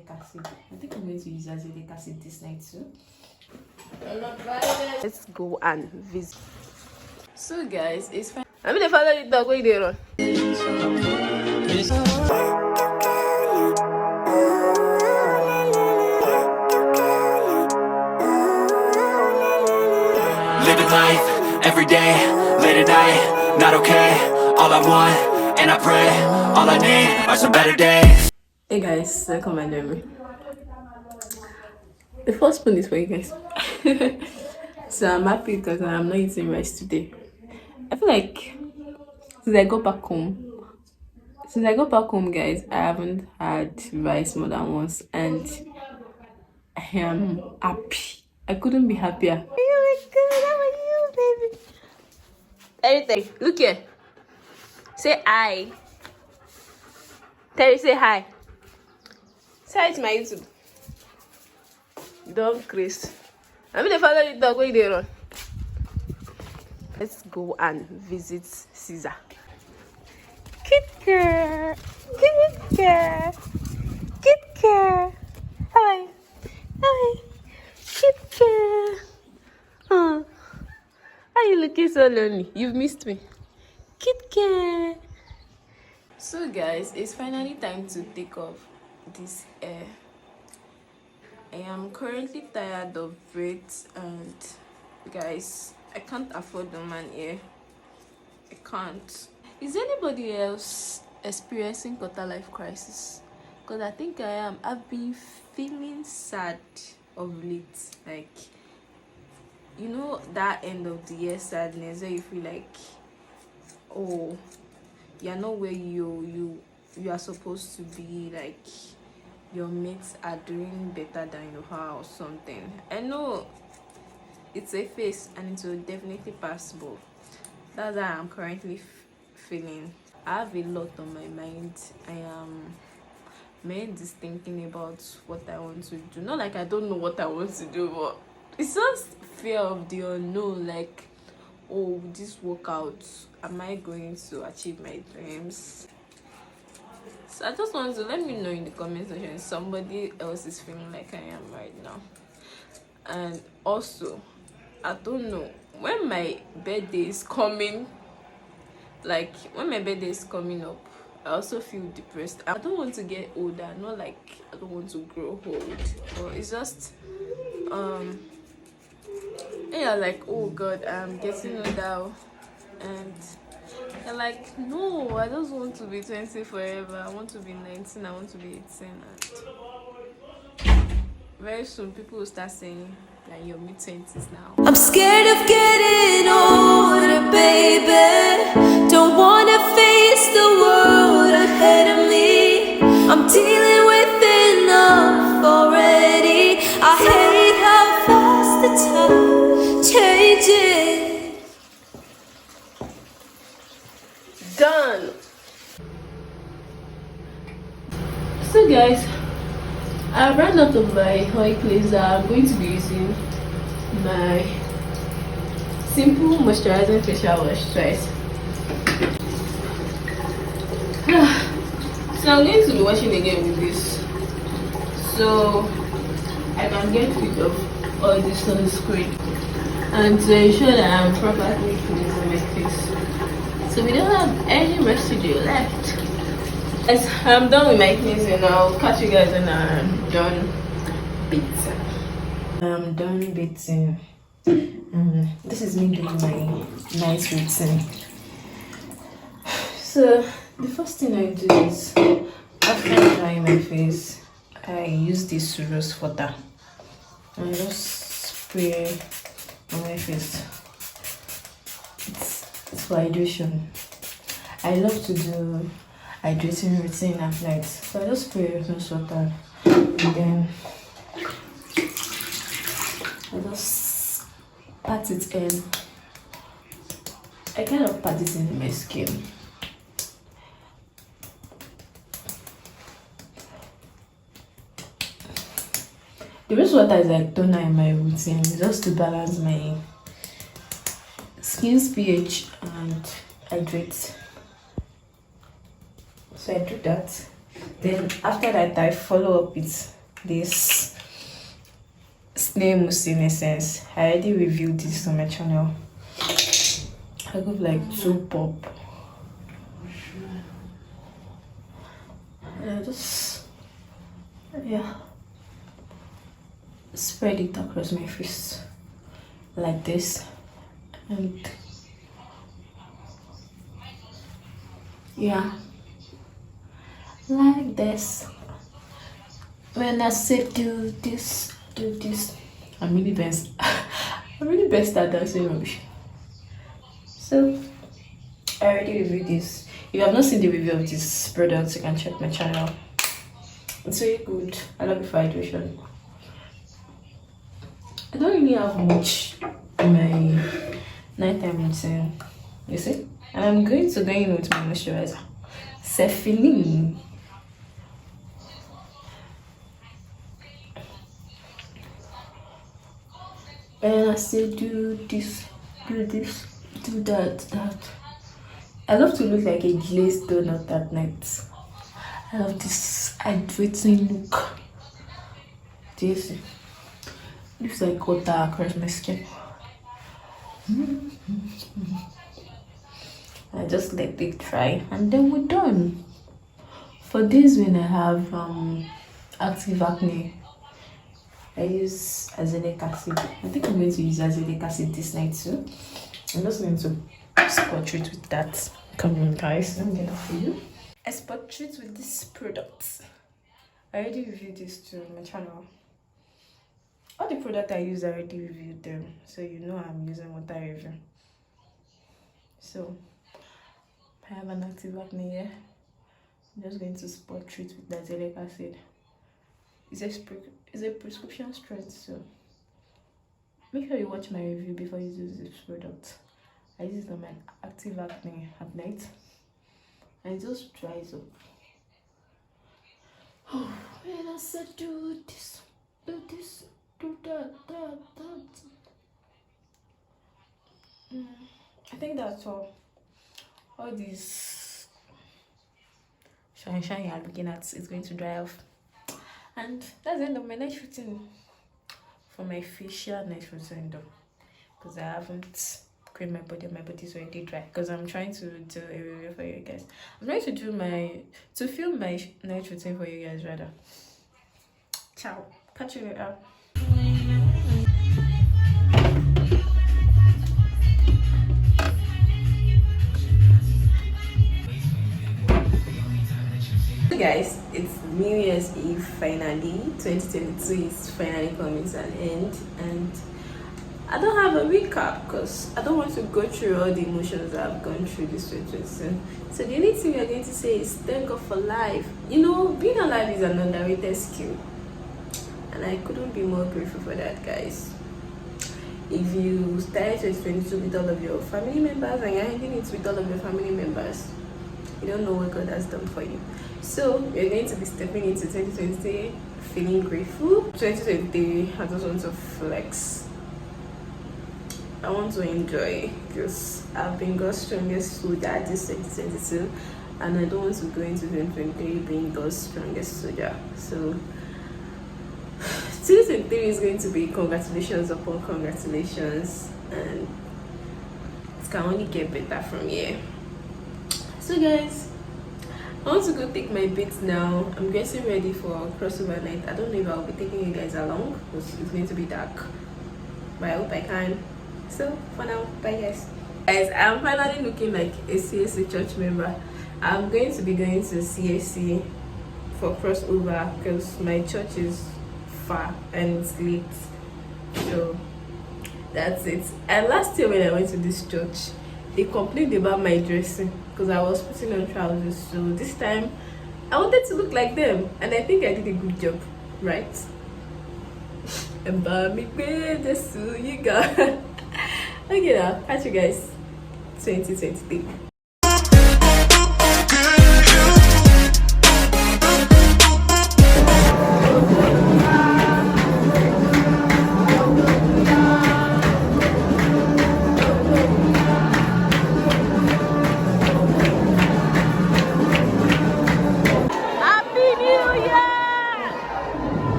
azelaic acid. I think I'm going to use azelaic acid this night too. Let's go and visit. So guys, it's fine. I'm gonna follow the dog. Where they run? Living life, every day, late at night, not okay. All I want, and I pray, all I need are some better days. Hey guys, welcome and join me. The first spoon is for you guys. So I'm happy because I'm not eating rice today. I feel like since I got back home, guys, I haven't had rice more than once, and I am happy. I couldn't be happier. You look good. How are you, baby? Everything. Look here. Say hi. Terry, say hi. Say hi to my YouTube. Dog Chris. I'm gonna follow the dog. Where they run? Let's go and visit Caesar. Kit girl. Kit girl. Kit girl. Hi. Hi. Kit girl. Oh. Why are you looking so lonely? You've missed me. Kit girl. So guys, it's finally time to take off this hair. I am currently tired of braids, and guys, I can't afford the man here. I can't. Is anybody else experiencing quarter life crisis? Because I think I am. I've been feeling sad of late. Like, you know, that end of the year sadness where you feel like, oh, you're not where you are supposed to be. Like, your mates are doing better than you are or something. I know it's a phase and it will definitely pass, but that's how I'm currently feeling. I have a lot on my mind. I am made this thinking about what I want to do. Not like I don't know what I want to do, but it's just fear of the unknown. Like, oh, this workout, am I going to achieve my dreams? So I just want to let me know in the comment section if somebody else is feeling like I am right now. And also, I don't know, when my birthday is coming, like when my birthday is coming up, I also feel depressed. I don't want to get older, not like I don't want to grow old, but it's just yeah, like, oh god, I'm getting older, and I'm like, no, I just want to be 20 forever. I want to be 19, I want to be 18, and very soon people will start saying that you're mid-20s now. I'm scared of getting older, baby. Don't wanna face the world ahead of me. I'm dealing with enough already. I hate how fast the time changes. Done. So guys, I've run out of my oil cleanser. I'm going to be using my simple moisturizing facial wash twice. So I'm going to be washing again with this, so I can get rid of all this sunscreen and to ensure that I'm properly cleansing my face, so we don't have any residue left. Yes, I'm done with my cleansing. I'll catch you guys when I'm done bathing. I'm done bathing. This is me doing my night routine. So the first thing I do is, after drying my face, I use this rose water and just spray on my face. It's for hydration. I love to do hydrating routine at night, so I just spray rose water and then I just pat it in. I kind of pat it in my skin. The rose water is like toner in my routine, just to balance my skin's pH and hydrate. So I do that. Then after that, I follow up with this snail mucin essence. I already reviewed this on my channel. I got like 2 pop. Just spread it across my face like this, and like this. When I say do this, I'm really best. I'm really best at dancing rubbish. So I already reviewed this. If you have not seen the review of this product, you can check my channel. It's really good. I love it for hydration. I don't really have much in my nighttime routine, you see? And I'm going to go in with my moisturizer. Cephylline. And I say do this, do that. I love to look like a glazed donut at night. I love this hydrating look. Do you see? Looks like water across my skin. I just let it dry and then we're done. For this, when I have active acne, I use azelaic acid. I think I'm going to use azelaic acid this night too. I'm just going to spot treat with that. Come on guys, let me get that for you. I spot treat with this product. I already reviewed this too on my channel. All the products I use, I already reviewed them, so you know I'm using what I review. So I have an active acne here. I'm just going to spot treat with that azelaic acid. It's a prescription strength, so make sure you watch my review before you use this product. I use it on my active acne at night, and it just dries up. Oh, and I said do this, do that. I think that's all. All this shine you're looking at is going to dry off. And that's the end of my night routine. For my facial night routine though, because I haven't creamed my body. My body's already dry because I'm trying to do a review for you guys. I'm trying to do film my night routine for you guys rather. Ciao. Catch you later. Guys, it's New Year's Eve finally. 2022 is finally coming to an end, and I don't have a recap because I don't want to go through all the emotions that I've gone through this 2022. So the only thing we are going to say is thank God for life. You know, being alive is an underrated skill, and I couldn't be more grateful for that, guys. If you started 2022 with all of your family members and you're ending it with all of your family members, you don't know what God has done for you. So we're going to be stepping into 2023 feeling grateful. 2023, I just want to flex. I want to enjoy because I've been God's strongest soldier this 2022, and I don't want to go into 2023 being God's strongest soldier. So 2023 is going to be congratulations upon congratulations, and it can only get better from here. So guys, I want to go take my bath now. I'm getting ready for crossover night. I don't know if I'll be taking you guys along because it's going to be dark, but I hope I can. So for now, bye guys. Guys, I'm finally looking like a CSC church member. I'm going to be going to CSC for crossover because my church is far and it's late. So that's it. And last year when I went to this church, they complained about my dressing because I was putting on trousers. So this time I wanted to look like them, and I think I did a good job, right? And by me, just so you got. Okay, now catch you guys 2023.